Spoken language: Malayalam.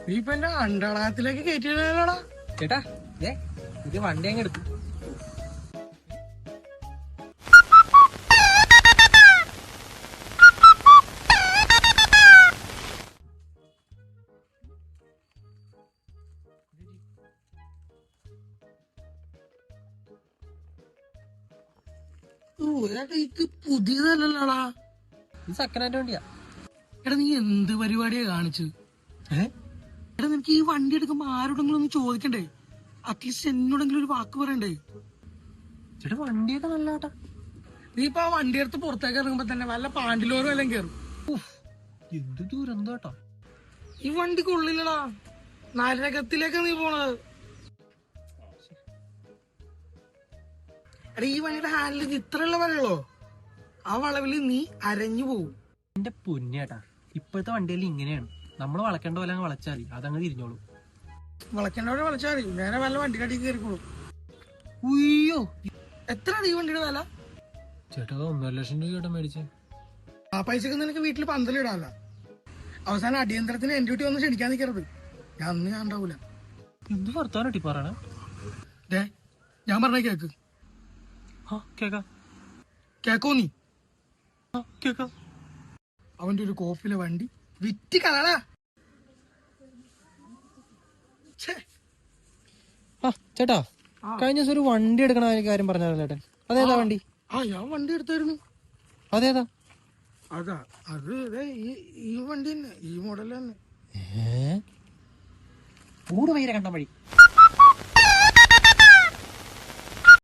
നീ ഇപ്പൊ എന്റെ അണ്ടളത്തിലേക്ക് കയറ്റിയില്ലോടാ ചേട്ടാ ഇത് വണ്ടി അങ്ങ് എടുത്തു. ഇത് പുതിയതല്ലല്ലോടാ, ഇത് സെക്കൻഡ് ഹാൻഡ് വണ്ടിയാ. എടാ നീ എന്ത് പരിപാടിയാ കാണിച്ചു? എടാ നിനക്ക് ഈ വണ്ടി എടുക്കുമ്പോ ആരോടെങ്കിലും ഒന്ന് ചോദിക്കണ്ടേ? അറ്റ്ലീസ്റ്റ് എന്നോടെങ്കിലും ഒരു വാക്ക് പറയണ്ടേ? ചേട്ടാ വണ്ടിയൊക്കെ നല്ല കേട്ടാ. നീ ഇപ്പൊ ആ വണ്ടി എടുത്ത് പുറത്തേക്ക് ഇറങ്ങുമ്പോ തന്നെ വല്ല പാണ്ടിലോറും എല്ലാം കയറും. എന്ത് ദൂരം കേട്ടോ. ഈ വണ്ടി കൊള്ളില്ലടാ, നരകത്തിലേക്കാ നീ പോണത്. എടാ ഈ വണ്ടിയുടെ ഹാൻഡിൽ ഇത്രയുള്ള വളയുള്ളോ? ആ വളവില് നീ അരഞ്ഞു പോവും. എന്റെ പൊന്നേട്ടാ, ഇപ്പോഴത്തെ വണ്ടിയിൽ ഇങ്ങനെയാണ്. നമ്മള് വളക്കേണ്ട പോലെ അങ്ങ് വളച്ചാൽ മതി, അതങ്ങ് തിരിഞ്ഞോളൂ. വളക്കേണ്ടവരെ വളച്ചാൽ മതി, നേരെ വല്ല വണ്ടിക്കടി കയറിക്കോളും. ഉയ്യോ, എത്രയാണ് ഈ വണ്ടിയുടെ വില? ചേട്ടാ 1.5 ലക്ഷം രൂപ ചേട്ടാ മേടിച്ചേ. ആ പൈസക്ക് നിനക്ക് വീട്ടിൽ പന്തലിടാല്ല. അവസാനം അടിയന്തരത്തിന് എന്റെ വീട്ടിൽ വന്ന് ക്ഷണിക്കാൻ നിൽക്കരുത്, ഞാൻ ഉണ്ടാവൂല. എന്ത് വർത്താനോട്ടി പറയണേ? ഞാൻ പറഞ്ഞ കേക്ക്. കേക്കോ നീ? അവന്റെ ഒരു കോപ്പിലെ വണ്ടി വിറ്റ് കളടാ. ചേട്ടാ കഴിഞ്ഞ ദിവസം ഒരു വണ്ടി എടുക്കണ കാര്യം പറഞ്ഞാലേ ചേട്ടൻ, അതേതാ വണ്ടി? ഞാൻ വണ്ടി എടുത്തായിരുന്നു. അതേതാ? അത് ഈ വണ്ടി തന്നെ, ഈ മോഡൽ തന്നെ. ഊട് വൈര കണ്ട വഴി.